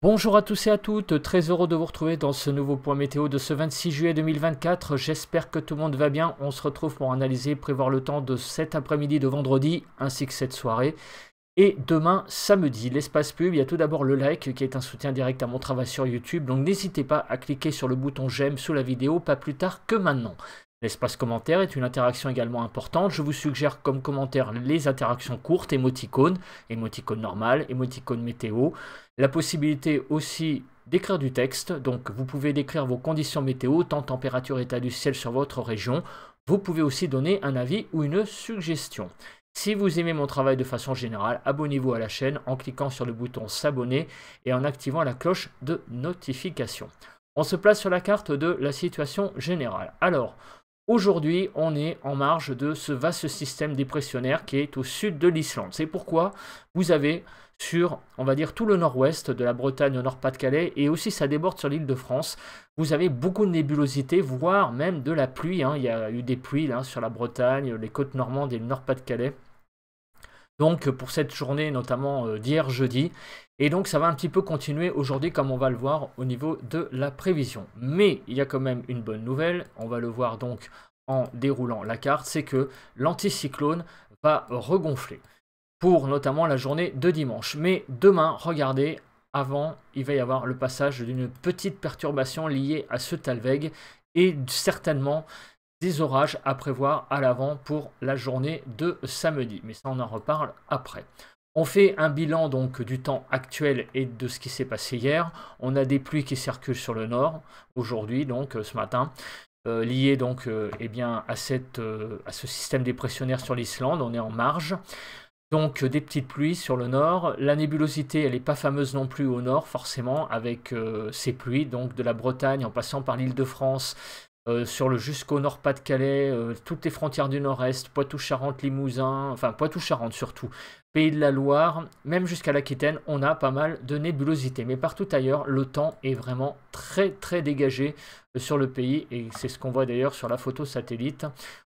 Bonjour à tous et à toutes, très heureux de vous retrouver dans ce nouveau point météo de ce 26 juillet 2024. J'espère que tout le monde va bien. On se retrouve pour analyser et prévoir le temps de cet après-midi de vendredi ainsi que cette soirée. Et demain, samedi, l'espace pub, il y a tout d'abord le like qui est un soutien direct à mon travail sur YouTube. Donc n'hésitez pas à cliquer sur le bouton j'aime sous la vidéo, pas plus tard que maintenant. L'espace commentaire est une interaction également importante. Je vous suggère comme commentaire les interactions courtes, émoticônes, émoticône normal, émoticône météo. La possibilité aussi d'écrire du texte. Donc vous pouvez décrire vos conditions météo, temps, température, état du ciel sur votre région. Vous pouvez aussi donner un avis ou une suggestion. Si vous aimez mon travail de façon générale, abonnez-vous à la chaîne en cliquant sur le bouton s'abonner et en activant la cloche de notification. On se place sur la carte de la situation générale. Alors, aujourd'hui, on est en marge de ce vaste système dépressionnaire qui est au sud de l'Islande. C'est pourquoi vous avez sur, on va dire, tout le nord-ouest de la Bretagne au Nord-Pas-de-Calais et aussi ça déborde sur l'île de France. Vous avez beaucoup de nébulosité, voire même de la pluie. Il y a eu des pluies là, sur la Bretagne, les côtes normandes et le Nord-Pas-de-Calais. Donc pour cette journée notamment d'hier jeudi. Et donc ça va un petit peu continuer aujourd'hui comme on va le voir au niveau de la prévision. Mais il y a quand même une bonne nouvelle, on va le voir donc en déroulant la carte, c'est que l'anticyclone va regonfler pour notamment la journée de dimanche. Mais demain, regardez, avant, il va y avoir le passage d'une petite perturbation liée à ce Talweg et certainement des orages à prévoir à l'avant pour la journée de samedi. Mais ça, on en reparle après. On fait un bilan donc du temps actuel et de ce qui s'est passé hier. On a des pluies qui circulent sur le nord aujourd'hui, donc ce matin, liées donc eh bien, à ce système dépressionnaire sur l'Islande. On est en marge. Donc des petites pluies sur le nord. La nébulosité, elle n'est pas fameuse non plus au nord, forcément, avec ces pluies, donc de la Bretagne en passant par l'île de France, sur le jusqu'au Nord-Pas-de-Calais, toutes les frontières du Nord-Est, Poitou-Charentes, Limousin, enfin Poitou-Charentes surtout, Pays de la Loire, même jusqu'à l'Aquitaine, on a pas mal de nébulosité. Mais partout ailleurs, le temps est vraiment très très dégagé sur le pays et c'est ce qu'on voit d'ailleurs sur la photo satellite.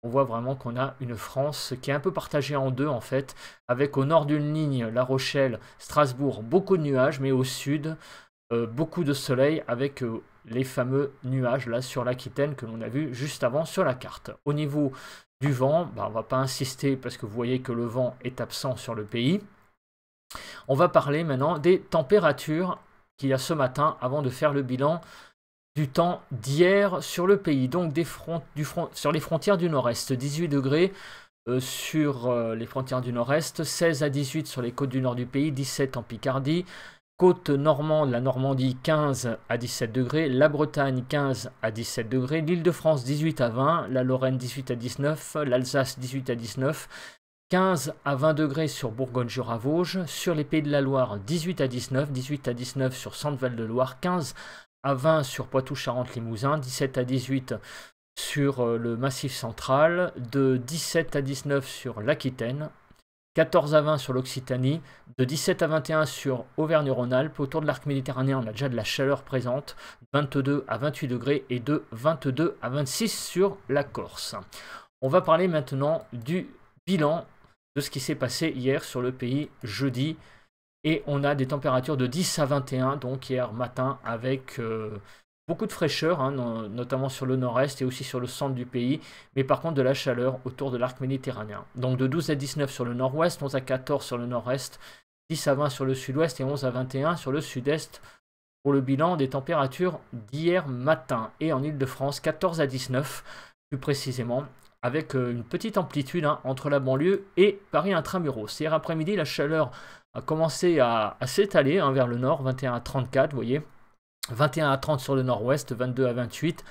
On voit vraiment qu'on a une France qui est un peu partagée en deux en fait, avec au nord d'une ligne La Rochelle, Strasbourg, beaucoup de nuages, mais au sud, beaucoup de soleil avec les fameux nuages là sur l'Aquitaine que l'on a vu juste avant sur la carte. Au niveau du vent, on ne va pas insister parce que vous voyez que le vent est absent sur le pays. On va parler maintenant des températures qu'il y a ce matin avant de faire le bilan du temps d'hier sur le pays. Donc sur les frontières du nord-est, 18 degrés sur les frontières du nord-est, 16 à 18 sur les côtes du nord du pays, 17 en Picardie, côte normande, la Normandie 15 à 17 degrés, la Bretagne 15 à 17 degrés, l'Île-de-France 18 à 20, la Lorraine 18 à 19, l'Alsace 18 à 19, 15 à 20 degrés sur Bourgogne-Jura-Vosges, sur les Pays de la Loire 18 à 19, 18 à 19 sur Centre-Val-de-Loire, 15 à 20 sur Poitou-Charentes-Limousin, 17 à 18 sur le Massif central, de 17 à 19 sur l'Aquitaine, 14 à 20 sur l'Occitanie, de 17 à 21 sur Auvergne-Rhône-Alpes. Autour de l'arc méditerranéen, on a déjà de la chaleur présente, 22 à 28 degrés et de 22 à 26 sur la Corse. On va parler maintenant du bilan de ce qui s'est passé hier sur le pays jeudi. Et on a des températures de 10 à 21, donc hier matin, avec beaucoup de fraîcheur, hein, notamment sur le nord-est et aussi sur le centre du pays, mais par contre de la chaleur autour de l'arc méditerranéen. Donc de 12 à 19 sur le nord-ouest, 11 à 14 sur le nord-est, 10 à 20 sur le sud-ouest et 11 à 21 sur le sud-est pour le bilan des températures d'hier matin. Et en Île-de-France, 14 à 19 plus précisément, avec une petite amplitude hein, entre la banlieue et Paris intramuros. Hier après-midi, la chaleur a commencé à s'étaler hein, vers le nord, 21 à 34, vous voyez, 21 à 30 sur le nord-ouest, 22 à 28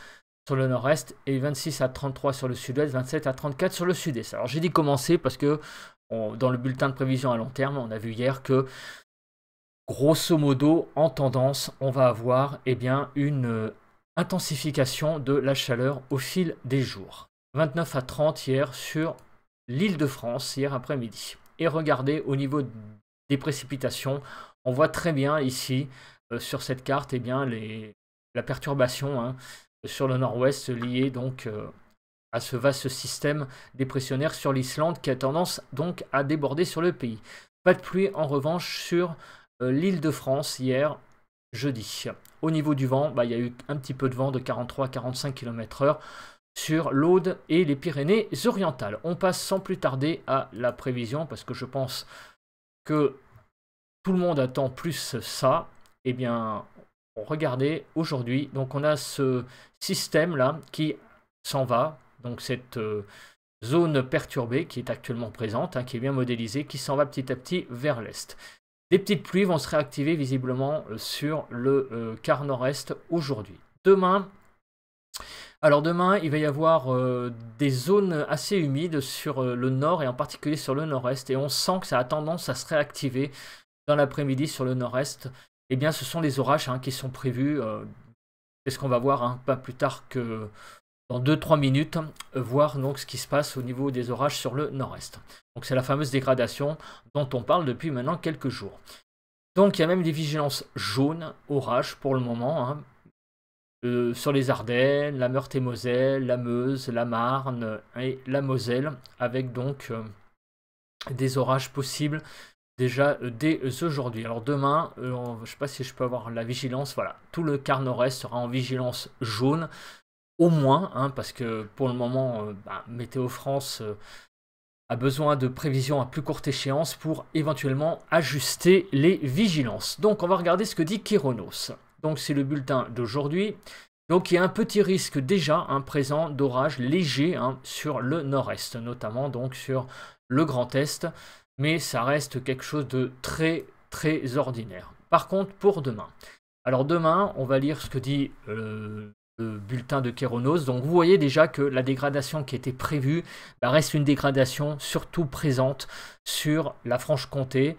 sur le nord-est et 26 à 33 sur le sud-ouest, 27 à 34 sur le sud-est. Alors j'ai dit commencer parce que dans le bulletin de prévision à long terme, on a vu hier que grosso modo, en tendance, on va avoir eh bien, une intensification de la chaleur au fil des jours. 29 à 30 hier sur l'île de France, hier après-midi. Et regardez au niveau des précipitations, on voit très bien ici sur cette carte eh bien, la perturbation hein, sur le nord-ouest liée donc à ce vaste système dépressionnaire sur l'Islande qui a tendance donc à déborder sur le pays. Pas de pluie en revanche sur l'île de France hier jeudi. Au niveau du vent, il y a eu un petit peu de vent de 43 à 45 km/h sur l'Aude et les Pyrénées-Orientales. On passe sans plus tarder à la prévision, parce que je pense que tout le monde attend plus ça. Eh bien, regardez, aujourd'hui, donc on a ce système-là qui s'en va, donc cette zone perturbée qui est actuellement présente, qui est bien modélisée, qui s'en va petit à petit vers l'est. Des petites pluies vont se réactiver visiblement sur le quart nord-est aujourd'hui. Demain, il va y avoir des zones assez humides sur le nord et en particulier sur le nord-est, et on sent que ça a tendance à se réactiver dans l'après-midi sur le nord-est. Eh bien, ce sont les orages qui sont prévus. C'est ce qu'on va voir pas plus tard que dans 2-3 minutes, voir donc ce qui se passe au niveau des orages sur le nord-est. Donc c'est la fameuse dégradation dont on parle depuis maintenant quelques jours. Donc il y a même des vigilances jaunes, orages pour le moment, sur les Ardennes, la Meurthe-et-Moselle, la Meuse, la Marne et la Moselle, avec donc des orages possibles déjà dès aujourd'hui. Alors demain, je ne sais pas si je peux avoir la vigilance, voilà, tout le quart nord-est sera en vigilance jaune, au moins, parce que pour le moment, Météo France a besoin de prévisions à plus courte échéance pour éventuellement ajuster les vigilances. Donc on va regarder ce que dit Kéronos. Donc c'est le bulletin d'aujourd'hui. Donc il y a un petit risque déjà présent d'orage léger sur le nord-est, notamment donc sur le Grand Est, mais ça reste quelque chose de très très ordinaire. Par contre pour demain. Alors demain, on va lire ce que dit le bulletin de Kéronos. Donc vous voyez déjà que la dégradation qui était prévue reste une dégradation surtout présente sur la Franche-Comté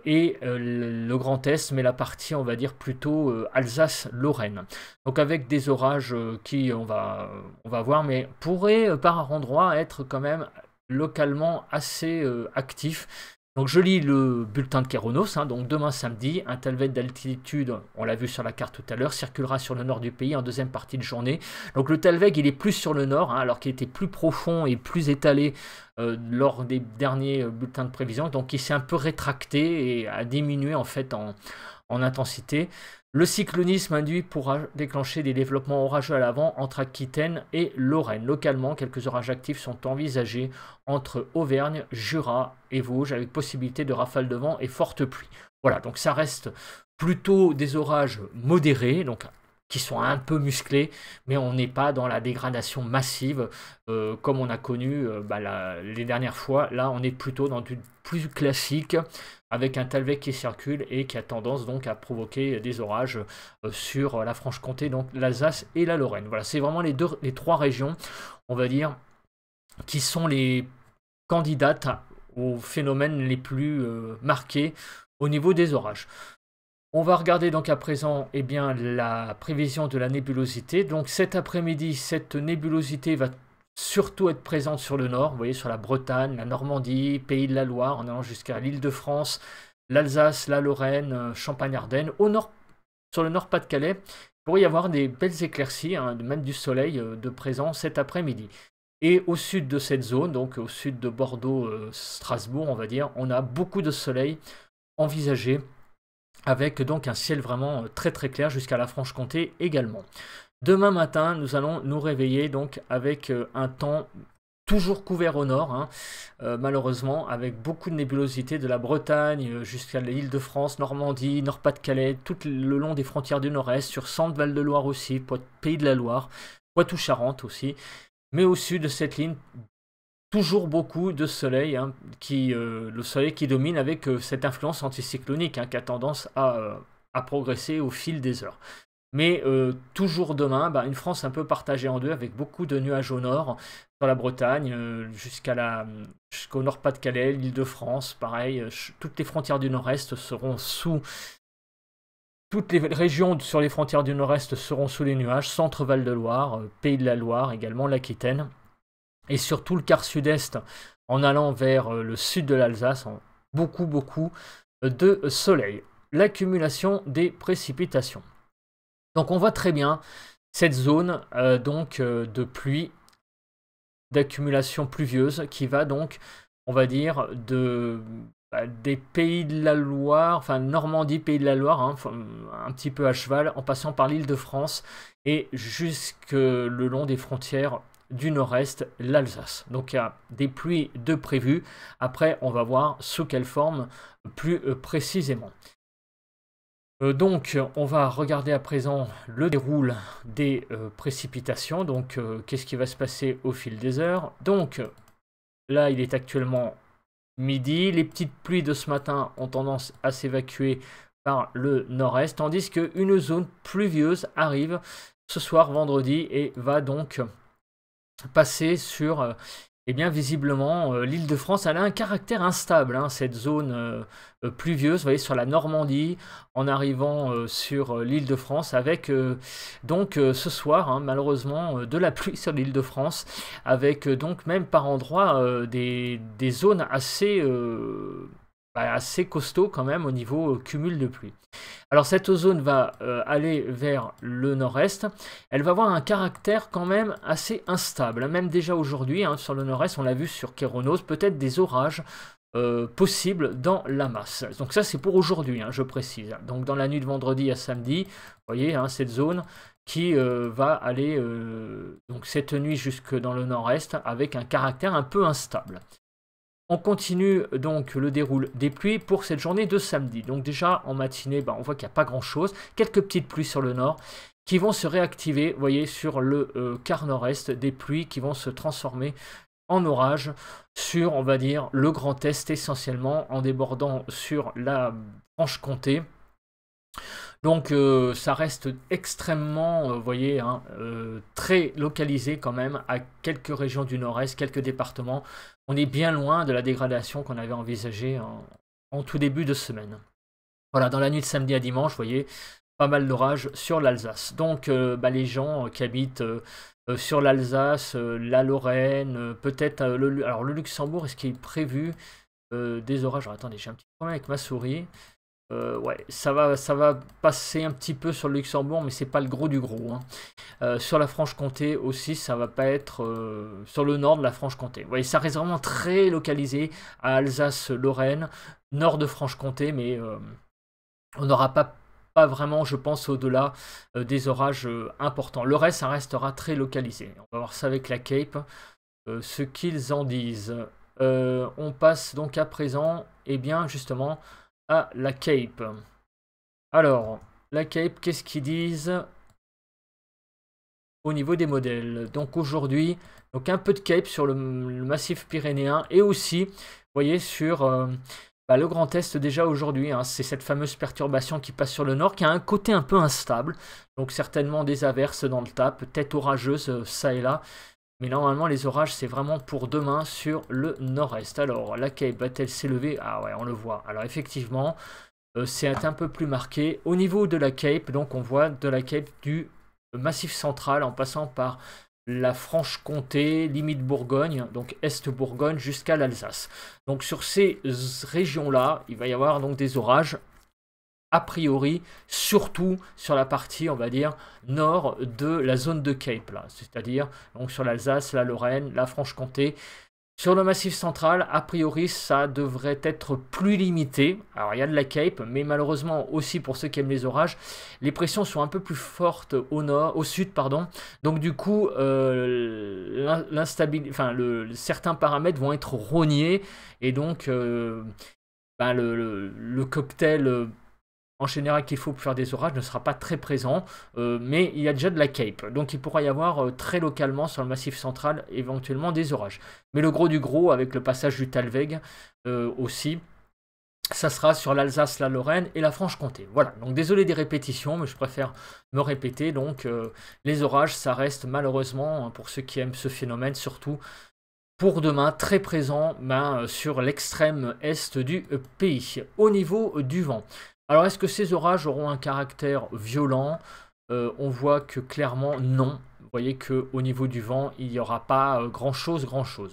et le Grand Est, mais la partie on va dire plutôt Alsace-Lorraine. Donc avec des orages qui on va voir, mais pourraient par endroits être quand même localement assez actifs. Donc je lis le bulletin de Kéronos, donc demain samedi, un talved d'altitude, on l'a vu sur la carte tout à l'heure, circulera sur le nord du pays en deuxième partie de journée. Donc le talved il est plus sur le nord, alors qu'il était plus profond et plus étalé lors des derniers bulletins de prévision, donc il s'est un peu rétracté et a diminué en fait en intensité. Le cyclonisme induit pourra déclencher des développements orageux à l'avant entre Aquitaine et Lorraine. Localement, quelques orages actifs sont envisagés entre Auvergne, Jura et Vosges, avec possibilité de rafales de vent et fortes pluies. Voilà, donc ça reste plutôt des orages modérés, donc qui sont un peu musclés, mais on n'est pas dans la dégradation massive comme on a connu les dernières fois. Là, on est plutôt dans du plus classique, avec un talved qui circule et qui a tendance donc à provoquer des orages sur la Franche-Comté, donc l'Alsace et la Lorraine. Voilà, c'est vraiment les trois régions, on va dire, qui sont les candidates aux phénomènes les plus marqués au niveau des orages. On va regarder donc à présent la prévision de la nébulosité. Donc cet après-midi, cette nébulosité va surtout être présente sur le nord, vous voyez, sur la Bretagne, la Normandie, Pays de la Loire, en allant jusqu'à l'Île-de-France, l'Alsace, la Lorraine, Champagne-Ardenne. Au nord, sur le Nord-Pas-de-Calais, il pourrait y avoir des belles éclaircies, même du soleil de présent cet après-midi. Et au sud de cette zone, donc au sud de Bordeaux, Strasbourg, on va dire, on a beaucoup de soleil envisagé, avec donc un ciel vraiment très très clair jusqu'à la Franche-Comté également. Demain matin, nous allons nous réveiller donc avec un temps toujours couvert au nord, malheureusement, avec beaucoup de nébulosité de la Bretagne jusqu'à l'Île-de-France, Normandie, Nord-Pas-de-Calais, tout le long des frontières du nord-est, sur Centre-Val-de-Loire aussi, Pays de la Loire, Poitou-Charentes aussi. Mais au sud de cette ligne, toujours beaucoup de soleil, le soleil qui domine avec cette influence anticyclonique qui a tendance à progresser au fil des heures. Mais toujours demain, une France un peu partagée en deux, avec beaucoup de nuages au nord, sur la Bretagne, jusqu'au Nord-Pas-de-Calais, l'Île-de-France, pareil, toutes les frontières du nord-est seront sous... Toutes les régions sur les frontières du nord-est seront sous les nuages, Centre-Val-de-Loire, Pays de la Loire, également l'Aquitaine. Et surtout le quart sud-est, en allant vers le sud de l'Alsace, beaucoup de soleil. L'accumulation des précipitations. Donc on voit très bien cette zone de pluie, d'accumulation pluvieuse qui va donc, on va dire, des Pays de la Loire, enfin Normandie, Pays de la Loire, hein, un petit peu à cheval, en passant par l'Île-de-France et jusque le long des frontières du nord-est, l'Alsace. Donc il y a des pluies de prévues. Après, on va voir sous quelle forme plus précisément. Donc, on va regarder à présent le déroule des précipitations. Donc, qu'est-ce qui va se passer au fil des heures? Donc, là, il est actuellement midi. Les petites pluies de ce matin ont tendance à s'évacuer par le nord-est, tandis qu'une zone pluvieuse arrive ce soir, vendredi, et va donc passer sur... Eh bien, visiblement, l'Île-de-France, elle a un caractère instable, hein, cette zone pluvieuse, vous voyez, sur la Normandie, en arrivant sur l'Île-de-France, avec donc ce soir, hein, malheureusement, de la pluie sur l'Île-de-France, avec donc même par endroits des zones assez, assez costauds quand même au niveau cumul de pluie. Alors cette zone va aller vers le nord-est, elle va avoir un caractère quand même assez instable, même déjà aujourd'hui, hein, sur le nord-est, on l'a vu sur Kéronos, peut-être des orages possibles dans la masse. Donc ça c'est pour aujourd'hui, hein, je précise. Donc dans la nuit de vendredi à samedi, vous voyez, hein, cette zone qui va aller donc cette nuit jusque dans le nord-est avec un caractère un peu instable. On continue donc le déroule des pluies pour cette journée de samedi. Donc déjà en matinée, on voit qu'il n'y a pas grand chose. Quelques petites pluies sur le nord qui vont se réactiver, vous voyez, sur le quart nord-est, des pluies qui vont se transformer en orage sur, on va dire, le Grand Est essentiellement, en débordant sur la Franche-Comté. Donc ça reste extrêmement, vous voyez, hein, très localisé quand même à quelques régions du nord-est, quelques départements. On est bien loin de la dégradation qu'on avait envisagée en tout début de semaine. Voilà, dans la nuit de samedi à dimanche, vous voyez, pas mal d'orages sur l'Alsace. Donc les gens qui habitent sur l'Alsace, la Lorraine, peut-être alors le Luxembourg, est-ce qu'il est prévu des orages? Alors, attendez, j'ai un petit problème avec ma souris. Ouais, ça va passer un petit peu sur le Luxembourg, mais c'est pas le gros du gros, hein. Sur la Franche-Comté aussi, ça va pas être sur le nord de la Franche-Comté. Vous voyez, ça reste vraiment très localisé à Alsace-Lorraine, nord de Franche-Comté, mais on n'aura pas vraiment, je pense, au-delà des orages importants. Le reste, ça restera très localisé. On va voir ça avec la Cape, ce qu'ils en disent. On passe donc à présent, eh bien, justement, à la Cape. Alors, la Cape, qu'est-ce qu'ils disent au niveau des modèles? Donc aujourd'hui, donc un peu de Cape sur le massif pyrénéen et aussi, vous voyez, sur le Grand Est déjà aujourd'hui, hein, c'est cette fameuse perturbation qui passe sur le nord qui a un côté un peu instable. Donc certainement des averses dans le tas, peut-être orageuses ça et là. Mais normalement, les orages, c'est vraiment pour demain sur le nord-est. Alors, la Cape va-t-elle s'élever? Ah ouais, on le voit. Alors, effectivement, c'est un peu plus marqué. Au niveau de la Cape, donc, on voit de la Cape du Massif central en passant par la Franche-Comté, limite Bourgogne, donc Est-Bourgogne jusqu'à l'Alsace. Donc, sur ces régions-là, il va y avoir donc des orages. A priori, surtout sur la partie, on va dire, nord de la zone de Cape, là, c'est-à-dire donc sur l'Alsace, la Lorraine, la Franche-Comté. Sur le Massif central, a priori, ça devrait être plus limité. Alors, il y a de la Cape, mais malheureusement aussi pour ceux qui aiment les orages, les pressions sont un peu plus fortes au sud, pardon. Donc, du coup, certains paramètres vont être rognés et donc le cocktail en général qu'il faut pour faire des orages ne sera pas très présent, mais il y a déjà de la Cape. Donc il pourra y avoir très localement sur le Massif central éventuellement des orages. Mais le gros du gros, avec le passage du Talweg aussi, ça sera sur l'Alsace, la Lorraine et la Franche-Comté. Voilà, donc désolé des répétitions, mais je préfère me répéter. Donc les orages, ça reste malheureusement, pour ceux qui aiment ce phénomène, surtout pour demain, très présent sur l'extrême est du pays. Au niveau du vent. Alors, est-ce que ces orages auront un caractère violent? On voit que clairement, non. Vous voyez qu'au niveau du vent, il n'y aura pas grand-chose.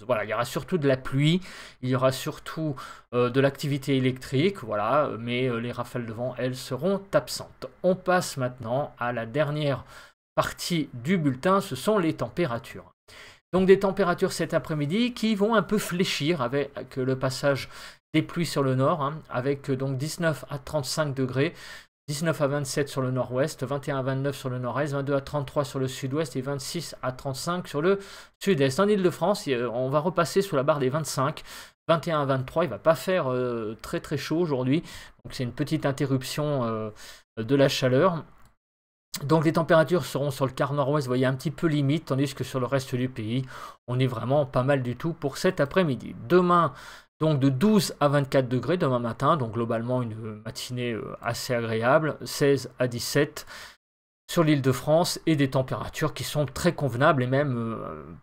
Voilà, il y aura surtout de la pluie, il y aura surtout de l'activité électrique, voilà, mais les rafales de vent, elles, seront absentes. On passe maintenant à la dernière partie du bulletin, ce sont les températures. Donc des températures cet après-midi qui vont un peu fléchir avec le passage des pluies sur le nord, hein, avec donc 19 à 35 degrés. 19 à 27 sur le nord-ouest, 21 à 29 sur le nord-est, 22 à 33 sur le sud-ouest et 26 à 35 sur le sud-est. En Ile-de-France, on va repasser sous la barre des 25, 21 à 23, il ne va pas faire très très chaud aujourd'hui, donc c'est une petite interruption de la chaleur. Donc les températures seront sur le quart nord-ouest, vous voyez, un petit peu limite, tandis que sur le reste du pays, on est vraiment pas mal du tout pour cet après-midi. Demain, donc de 12 à 24 degrés demain matin, donc globalement une matinée assez agréable, 16 à 17 sur l'île de France et des températures qui sont très convenables et même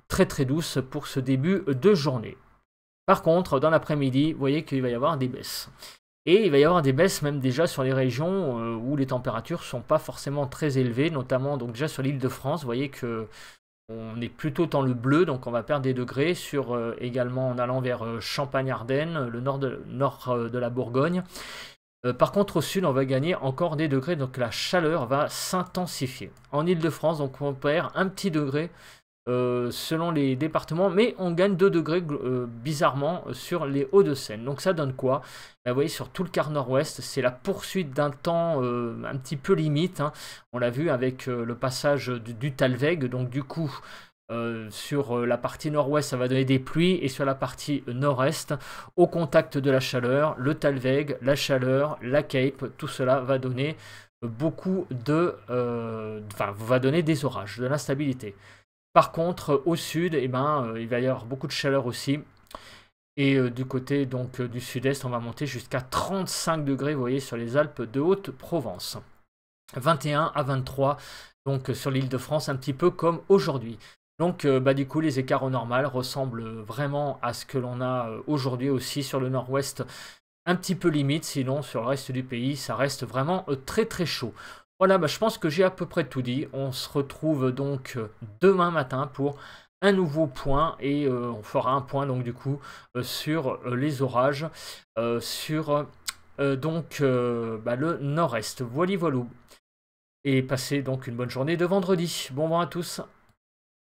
très très douces pour ce début de journée. Par contre, dans l'après-midi, vous voyez qu'il va y avoir des baisses. Et il va y avoir des baisses même déjà sur les régions où les températures ne sont pas forcément très élevées, notamment donc déjà sur l'île de France, vous voyez que on est plutôt dans le bleu, donc on va perdre des degrés, sur également en allant vers Champagne-Ardenne, le nord de la Bourgogne. Par contre au sud on va gagner encore des degrés, donc la chaleur va s'intensifier. En Ile-de-France, donc on perd un petit degré selon les départements, mais on gagne 2 degrés bizarrement sur les Hauts-de-Seine. Donc ça donne quoi? Vous voyez, sur tout le quart nord-ouest, c'est la poursuite d'un temps un petit peu limite, hein. On l'a vu avec le passage du Talweg, donc du coup sur la partie nord-ouest ça va donner des pluies, et sur la partie nord-est, au contact de la chaleur, le Talweg, la chaleur, la Cape, tout cela va donner beaucoup de... va donner des orages, de l'instabilité. Par contre, au sud, il va y avoir beaucoup de chaleur aussi. Et du côté donc du sud-est, on va monter jusqu'à 35 degrés, vous voyez, sur les Alpes de Haute-Provence. 21 à 23, donc sur l'île de France, un petit peu comme aujourd'hui. Donc du coup, les écarts au normal ressemblent vraiment à ce que l'on a aujourd'hui aussi sur le nord-ouest. Un petit peu limite, sinon sur le reste du pays, ça reste vraiment très très chaud. Voilà, je pense que j'ai à peu près tout dit. On se retrouve donc demain matin pour un nouveau point, et on fera un point donc du coup sur les orages sur le nord-est. Voilà, voilà. Et passez donc une bonne journée de vendredi. Bon vent à tous.